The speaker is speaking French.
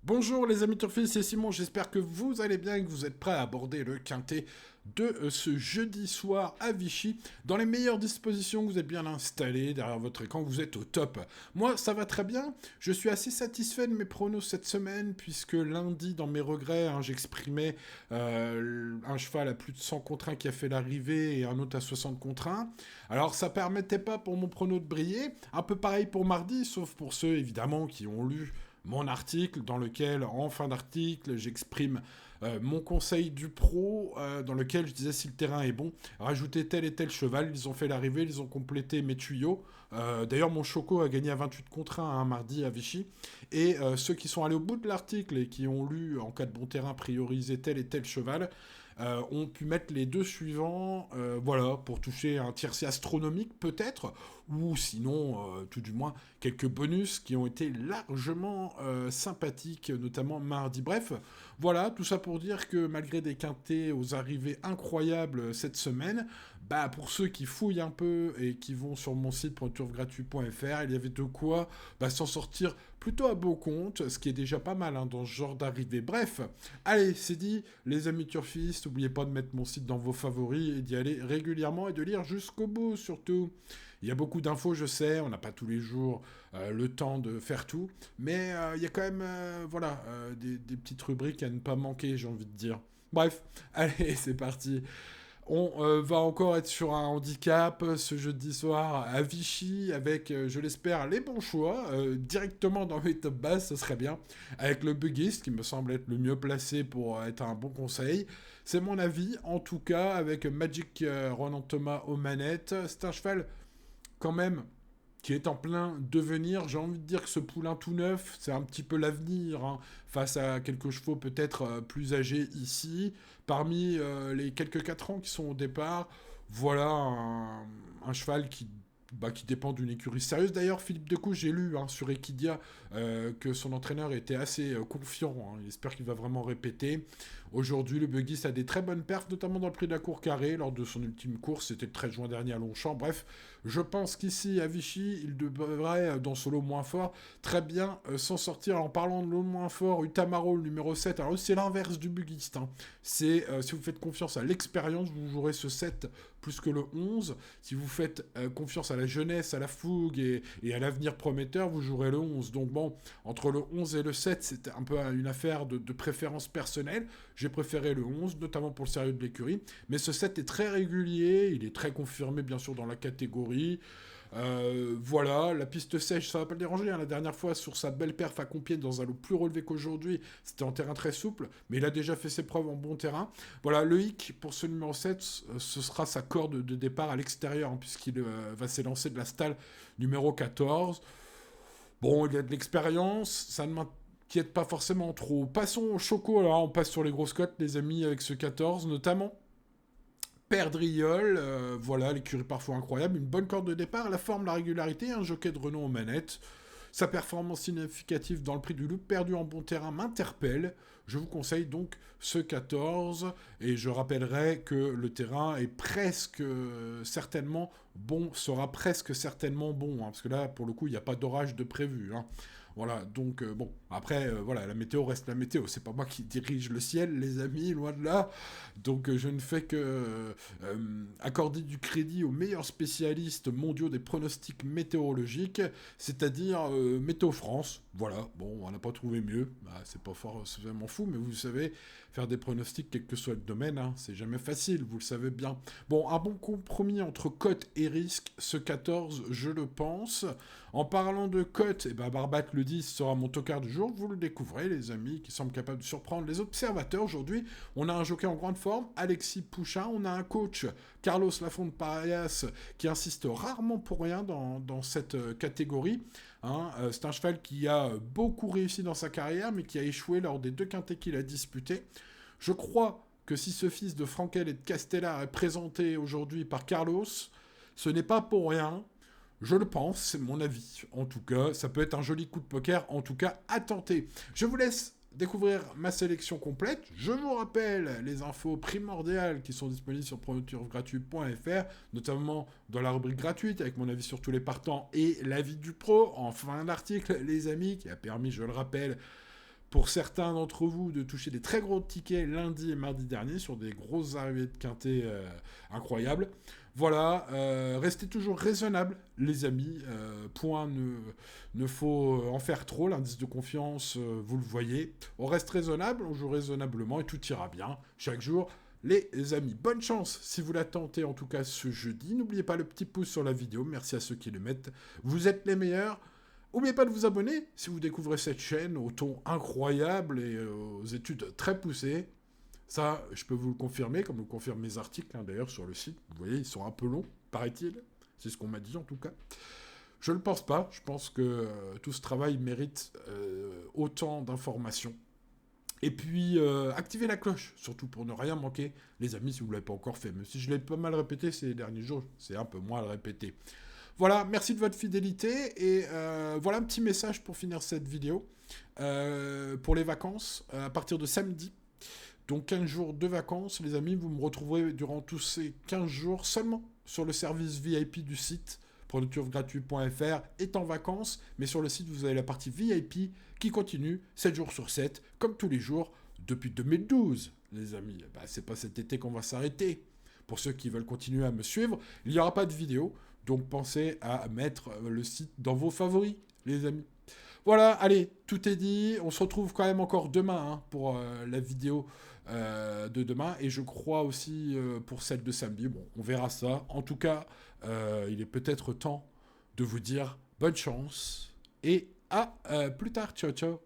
Bonjour les amis turfistes, c'est Simon, j'espère que vous allez bien et que vous êtes prêts à aborder le quintet de ce jeudi soir à Vichy, dans les meilleures dispositions, que vous êtes bien installés derrière votre écran, que vous êtes au top. Moi, ça va très bien, je suis assez satisfait de mes pronos cette semaine, puisque lundi, dans mes regrets, j'exprimais un cheval à plus de 100 contre 1 qui a fait l'arrivée et un autre à 60 contre 1. Alors, ça permettait pas pour mon prono de briller, un peu pareil pour mardi, sauf pour ceux, évidemment, qui ont lu mon article dans lequel, en fin d'article, j'exprime mon conseil du pro dans lequel je disais si le terrain est bon, rajoutez tel et tel cheval, ils ont fait l'arrivée, ils ont complété mes tuyaux. D'ailleurs, mon Choco a gagné à 28 contre 1 un mardi à Vichy. Et ceux qui sont allés au bout de l'article et qui ont lu en cas de bon terrain prioriser tel et tel cheval, ont pu mettre les deux suivants, voilà, pour toucher un tiercé astronomique peut-être, ou sinon, tout du moins, quelques bonus qui ont été largement sympathiques, notamment mardi. Bref, voilà, tout ça pour dire que malgré des quintés aux arrivées incroyables cette semaine, bah pour ceux qui fouillent un peu et qui vont sur mon site turfgratuit.fr, il y avait de quoi s'en sortir plutôt à beau compte, ce qui est déjà pas mal dans ce genre d'arrivée. Bref, allez, c'est dit, les amis turfistes, n'oubliez pas de mettre mon site dans vos favoris et d'y aller régulièrement et de lire jusqu'au bout surtout. Il y a beaucoup d'infos, je sais, on n'a pas tous les jours le temps de faire tout, mais il y a quand même des petites rubriques à ne pas manquer, j'ai envie de dire. Bref, allez, c'est parti. On va encore être sur un handicap ce jeudi soir à Vichy avec, je l'espère, les bons choix. Directement dans mes top bases, ce serait bien. Avec le Bugist, qui me semble être le mieux placé pour être un bon conseil. C'est mon avis, en tout cas, avec Magic Ronan Thomas aux manettes. C'est un cheval, quand même, qui est en plein devenir. J'ai envie de dire que ce poulain tout neuf, c'est un petit peu l'avenir, face à quelques chevaux peut-être plus âgés ici. Parmi les quelques 4 ans qui sont au départ, voilà un cheval qui dépend d'une écurie sérieuse. D'ailleurs, Philippe Decaux, j'ai lu sur Equidia que son entraîneur était assez confiant. Il espère qu'il va vraiment répéter. Aujourd'hui, le Buggy a des très bonnes perfs, notamment dans le prix de la cour carré, lors de son ultime course. C'était le 13 juin dernier à Longchamp. Bref, je pense qu'ici, à Vichy, il devrait, dans ce lot moins fort, très bien s'en sortir. En parlant de lot moins fort, Utamaro, le numéro 7. Alors, c'est l'inverse du Bugist. C'est, si vous faites confiance à l'expérience, vous jouerez ce 7 plus que le 11. Si vous faites confiance à la jeunesse, à la fougue et à l'avenir prometteur, vous jouerez le 11. Donc bon, entre le 11 et le 7, c'était un peu une affaire de préférence personnelle. J'ai préféré le 11, notamment pour le sérieux de l'écurie. Mais ce 7 est très régulier, il est très confirmé bien sûr dans la catégorie. Voilà, la piste sèche, ça va pas le déranger. La dernière fois, sur sa belle perf à Compiègne, dans un lot plus relevé qu'aujourd'hui, c'était en terrain très souple, mais il a déjà fait ses preuves en bon terrain. Voilà, le hic pour ce numéro 7, ce sera sa corde de départ à l'extérieur, puisqu'il va s'élancer de la stalle numéro 14. Bon, il y a de l'expérience, ça ne m'inquiète pas forcément trop. Passons au Choco, alors on passe sur les grosses cotes, les amis, avec ce 14, notamment Perdriol, voilà, l'écurie parfois incroyable, une bonne corde de départ, la forme, la régularité, un jockey de renom aux manettes. Sa performance significative dans le prix du loup perdu en bon terrain m'interpelle. Je vous conseille donc ce 14 et je rappellerai que le terrain est presque certainement bon, sera presque certainement bon, parce que là pour le coup il n'y a pas d'orage de prévu. Voilà, donc bon, après, voilà, la météo reste la météo. C'est pas moi qui dirige le ciel, les amis, loin de là. Donc je ne fais que accorder du crédit aux meilleurs spécialistes mondiaux des pronostics météorologiques, c'est-à-dire Météo France. Voilà, bon, on n'a pas trouvé mieux. C'est pas forcément fou, mais vous savez, faire des pronostics, quel que soit le domaine, c'est jamais facile, vous le savez bien. Bon, un bon compromis entre cote et risque, ce 14, je le pense. En parlant de cote, Barbat le 10 sera mon tocard du jour. Vous le découvrez, les amis, qui semblent capables de surprendre les observateurs. Aujourd'hui, on a un jockey en grande forme, Alexis Pouchin. On a un coach, Carlos Lafont Parias, qui insiste rarement pour rien dans cette catégorie. C'est un cheval qui a beaucoup réussi dans sa carrière, mais qui a échoué lors des 2 quintets qu'il a disputés. Je crois que si ce fils de Frankel et de Castellar est présenté aujourd'hui par Carlos, ce n'est pas pour rien. Je le pense, c'est mon avis. En tout cas, ça peut être un joli coup de poker, en tout cas, à tenter. Je vous laisse découvrir ma sélection complète. Je vous rappelle les infos primordiales qui sont disponibles sur pronoturfgratuit.fr, notamment dans la rubrique gratuite, avec mon avis sur tous les partants et l'avis du pro, en fin d'article, les amis, qui a permis, je le rappelle, pour certains d'entre vous de toucher des très gros tickets lundi et mardi dernier sur des grosses arrivées de quintet incroyables. Voilà, restez toujours raisonnable, les amis. Point ne faut en faire trop. L'indice de confiance, vous le voyez. On reste raisonnable, on joue raisonnablement et tout ira bien chaque jour. Les amis, bonne chance si vous la tentez en tout cas ce jeudi. N'oubliez pas le petit pouce sur la vidéo. Merci à ceux qui le mettent. Vous êtes les meilleurs. N'oubliez pas de vous abonner si vous découvrez cette chaîne au ton incroyable et aux études très poussées. Ça, je peux vous le confirmer, comme le confirment mes articles, d'ailleurs, sur le site. Vous voyez, ils sont un peu longs, paraît-il. C'est ce qu'on m'a dit, en tout cas. Je ne le pense pas. Je pense que tout ce travail mérite autant d'informations. Et puis, activez la cloche, surtout pour ne rien manquer. Les amis, si vous ne l'avez pas encore fait. Même si je l'ai pas mal répété ces derniers jours, c'est un peu moins à le répéter. Voilà, merci de votre fidélité. Et voilà un petit message pour finir cette vidéo. Pour les vacances, à partir de samedi, donc 15 jours de vacances, les amis, vous me retrouverez durant tous ces 15 jours seulement sur le service VIP du site producturgratuit.fr est en vacances, mais sur le site vous avez la partie VIP qui continue 7 jours sur 7, comme tous les jours, depuis 2012, les amis. Bah, c'est pas cet été qu'on va s'arrêter. Pour ceux qui veulent continuer à me suivre, il n'y aura pas de vidéo, donc pensez à mettre le site dans vos favoris, les amis. Voilà, allez, tout est dit. On se retrouve quand même encore demain pour la vidéo de demain. Et je crois aussi pour celle de samedi. Bon, on verra ça. En tout cas, il est peut-être temps de vous dire bonne chance. Et à plus tard. Ciao, ciao.